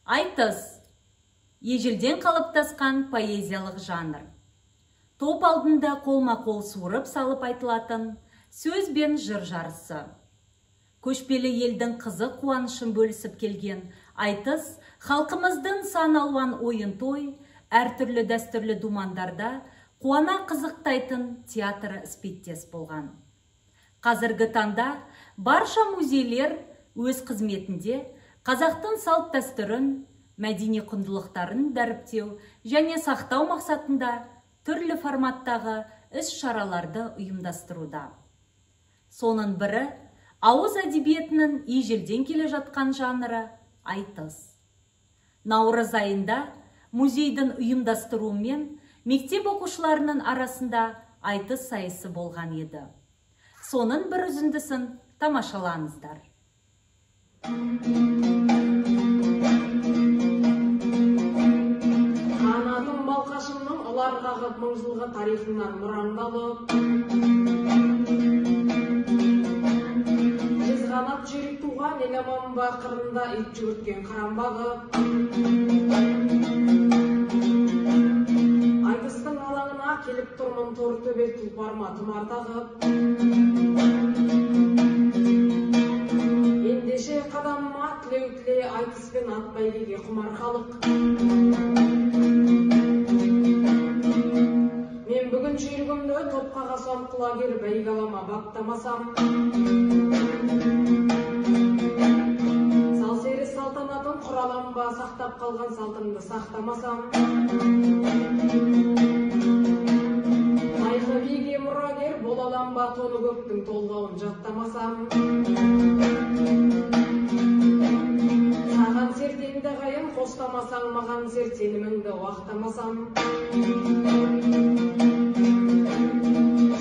Айтыс ежелден қалыптасқан поэзиялық жанр. Топ алдында қолма-қол суырып салып айтылатын сөз бен жыр жарысы. Көшпелі елдің қызы қуанышын бөлісіп келген айтыс халқымыздың сан алуан ойын той, әртүрлі дәстүрлі думандарда қуана қызықтайтын театр іспеттес болған. Қазіргі таңда барша музейлер өз қызметінде қазақтың салт дәстүрін, мәдени құндылықтарын дәріптеу және сақтау мақсатында түрлі форматтағы іс-шараларды ұйымдастыруда. Соның бірі ауыз әдебиетінің ежелден келе жатқан жанры айтыс. Наурыз айында музейдің ұйымдастыруымен мектеп оқушыларының арасында айтыс сайысы болған еді. Соның бір үзіндісін тамашалаңыздар. Қанатым балқашымның ұлар қағып мың жылғы тарихынан мұраңдалып, жез қанат жүйрік туған ел аман ба қырында ит жүгірткен қыран бағып, айтыстың алаңына келіп тұрмын тор төбет тұлпарма тұмар тағып, ендеше қадамыма тілеу айтыспен ат бәйгеге құмар халық. Мен бүгін жүйрігімді топқа қасам, құлагер бәйгалама баптамасам, сал сері салтанатын құраланба, сақтап қалған салтымды сақтамасам, тайқы биге мұрагер болаланба, тоны көптің толғауын жаттамасам, саған сертенді қайын қостамасаң, маған сертеніміңді уақтамасам,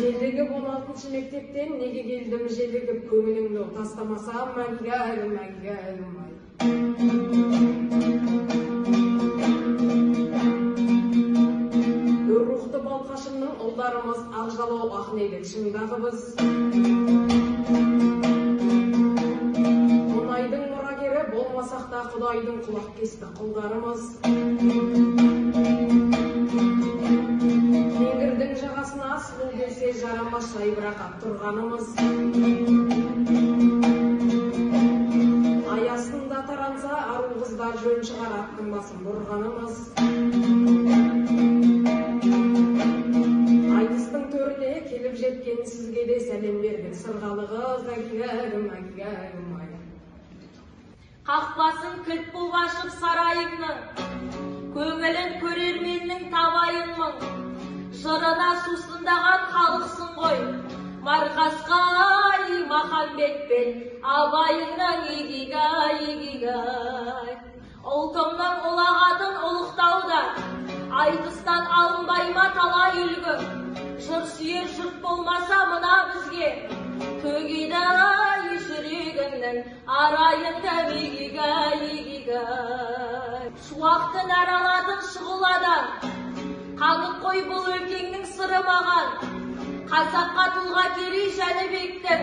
желігіп 16-шы мектептен неге келдім желігіп, көңіліңді тастамасам, мәңгәлім, мәңгәлім ай. Өр рухты балқашымның ұлдарымыз, ақжалау ақнелік шыңдағыбыз. Мұнайдың мұрагері болмасақта, Құдайдың құлақ кесті құлдарымыз. Кеңгірдің жағасына сұлу келсе, жарамас жайбырақап тұрғанымыз. Ай астында таранса, ару қыздар жөн шығар аттың басын бұрғанымыз. Айтыстың төріне келіп жеткен сізге де сәлем бердік сырғалығыз, әгігәгім, әгігәгім ай. Қақпасын кілт болып ашып сарайыңның, көңілін көрерменнің табайынмын. Жырына сусындаған халықсың ғой, Марқасқай Махамбет пен Абайыңның игигай, игигай. Ұлтымның ұлағатын ұлықтауда, айтыстан алынбай ма талай үлгі. Жыр сүйер жұрт болмаса мына бізге, төгейді жүрегімнің арайында игигай, игигай. Шуақтың араладың шығыладан, қаңық қой бұл өлкеңнің сыры маған. Қазаққа тұлға керей Жәнібектің,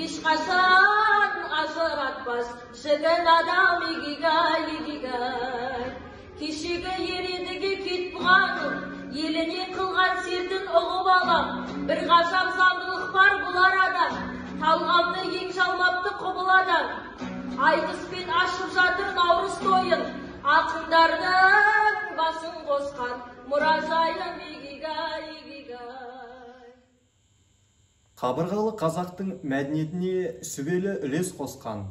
ешқашан ажыратпас жігін адам игигай, игигай. Кешегі ередіге кет бұғаным, еліне қылған сертін ұғып алам. Бір ғажап заңдылық бар бұл арада, талғамны ең жалмапты құбыладан. Айтыспен ашып жатыр наурыз тойын, ақындардың басын қосқан мұражайым игигай, игигай. Қабырғалы қазақтың мәдениетіне сүбелі үлес қосқан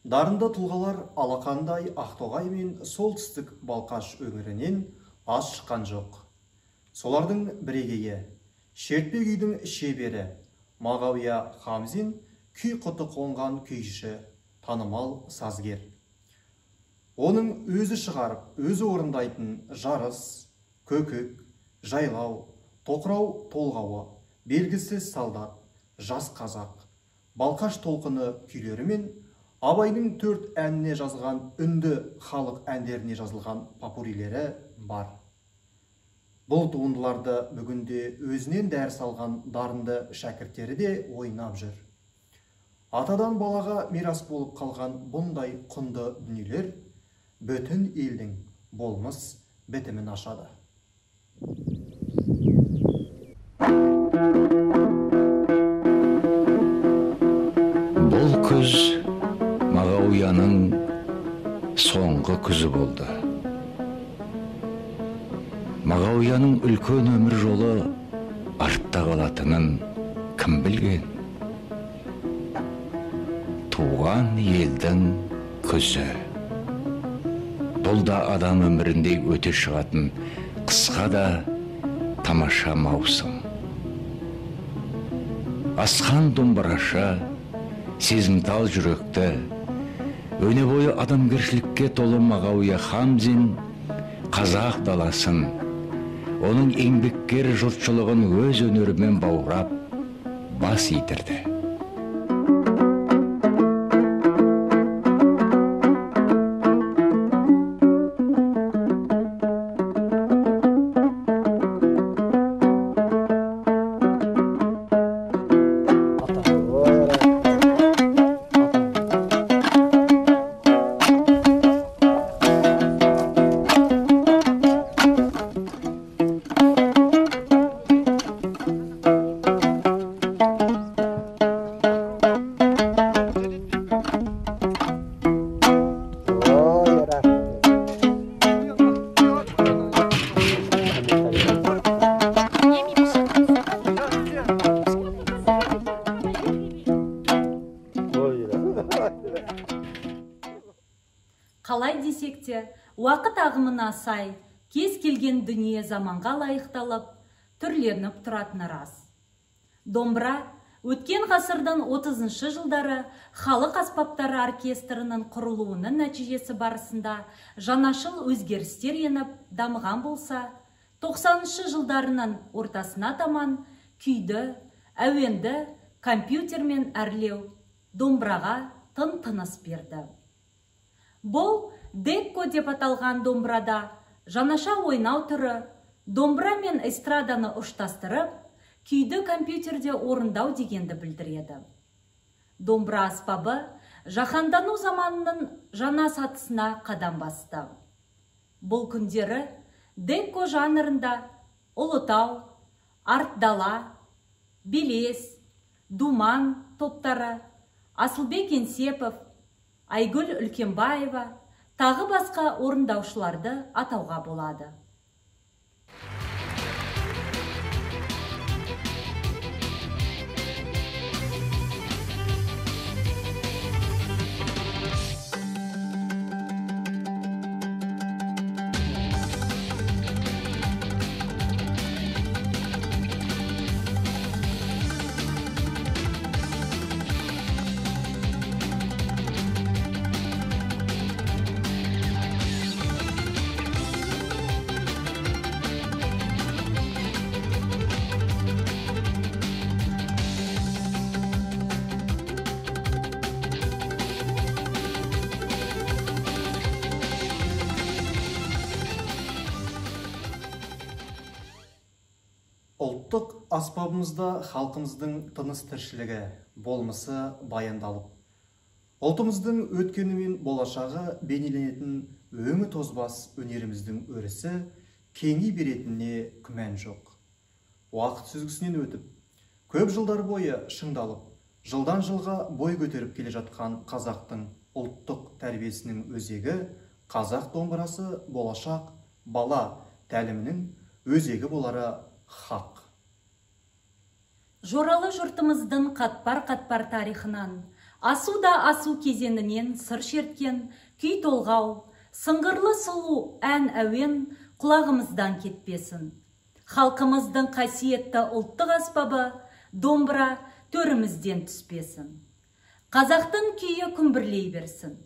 дарынды тұлғалар алақандай Ақтоғай мен солтүстік Балқаш өңірінен аз шыққан жоқ. Солардың бірегейі, шертпе күйдің шебері Мағауия Хамзин күй құты қонған күйші, танымал сазгер. Оның өзі шығарып, өзі орындайтын жарыс, көкек, жайлау, тоқырау толғауы, белгісіз солдат, жас қазақ, Балқаш толқыны күйлері мен Абайдың 4 әніне жазылған үнді халық әндеріне жазылған попурилері бар. Бұл туындыларды бүгінде өзінен дәріс алған дарынды шәкірттері де ойнап жүр. Атадан балаға мирас болып қалған бұндай құнды дүниелер бөтен елдің болмыс бітімін ашады. Бұл күз Мағауияның соңғы күзі болды. Мағауияның үлкен өмір жолы артта қалатынын кім білген? Туған елдің күзі. Бұл да адам өмірінде өте шығатын қысқа да тамаша маусым. Асқан домбыраша, сезімтал жүректі, өне бойы адамгершілікке толы Мағауия Хамзин қазақ даласын, оның еңбеккер жұртшылығын өз өнерімен баурап, бас итерді. Қалай десек те, уақыт ағымына сай, кез келген дүние заманға лайықталып, түрленіп тұратыны рас. Домбыра өткен ғасырдың 30-шы жылдары халық аспаптары оркестрінің құрылуының нәтижесі барысында жаңашыл өзгерістер еніп дамыған болса, 90-шы жылдарының ортасына таман күйді, әуенді компьютермен әрлеу домбыраға тыныс берді. Бұл декко деп аталған домбырада жаңаша ойнау түрі домбыра мен эстраданы ұштастырып, күйді компьютерде орындау дегенді білдіреді. Домбыра аспабы жаһандану заманының жаңа сатысына қадам басты. Бұл күндері декко жанрында Ұлытау, Артдала, Белес, Думан топтары, Асылбек Енсепов, Айгүл Үлкенбаева тағы басқа орындаушыларды атауға болады. Ұлттық аспабымызда халқымыздың тыныс тіршілігі, болмысы баяндалып, ұлтымыздың өткені мен болашағы бейнеленетін өңі тозбас өнеріміздің өрісі кеңи беретініне күмән жоқ. Уақыт сүзгісінен өтіп, көп жылдар бойы шыңдалып, жылдан жылға бой көтеріп келе жатқан қазақтың ұлттық тәрбиесінің өзегі, қазақ домбырасы болашақ бала тәлімінің өзегі болары хақ. Жоралы жұртымыздың қатпар-қатпар тарихынан, асу да асу кезенінен сыр шерткен күй толғау, сыңғырлы сұлу ән әуен құлағымыздан кетпесін. Халқымыздың қасиетті ұлттық аспабы домбыра төрімізден түспесін. Қазақтың күйі күмбірлей берсін.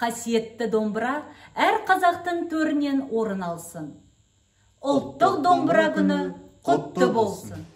Қасиетті домбыра әр қазақтың төрінен орын алсын. Ұлттық домбыра күні құтты болсын.